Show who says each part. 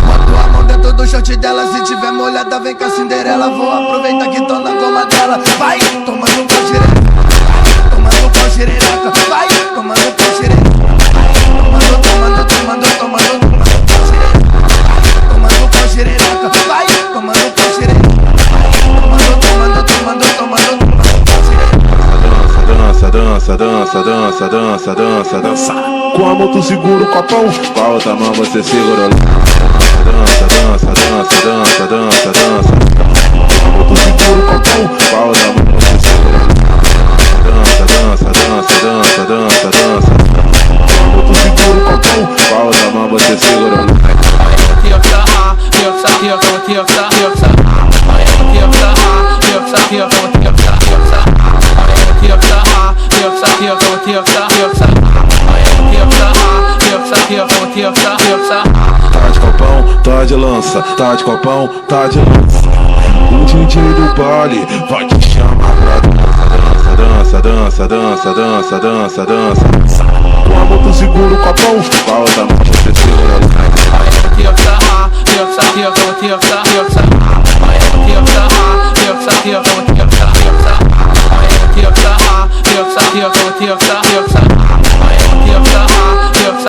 Speaker 1: Bota a mão dentro do short dela, se tiver molhada vem com a Cinderela. Vou aproveitar que tô na goma dela. Vai, tomando pau xereca, tomando pau xereca. Vai, tomando pau xereca, tomando pau xereca. Tomando pau xereca, vai, tomando pau xereca. Tomando pau xereca.
Speaker 2: Dança. Com a mão tu segura o copão, com a outra mão você segura. Dança. Com a mão tu segura o copão, com a outra mão você segura. Dança. Com a mão tu segura o copão, com a outra mão você segura. Tá de copão, tá de lança, tá de copão, tá de lança. O DJ do baile vai te chamar pra dança. Com a mão tu segura o copão, com a outra mão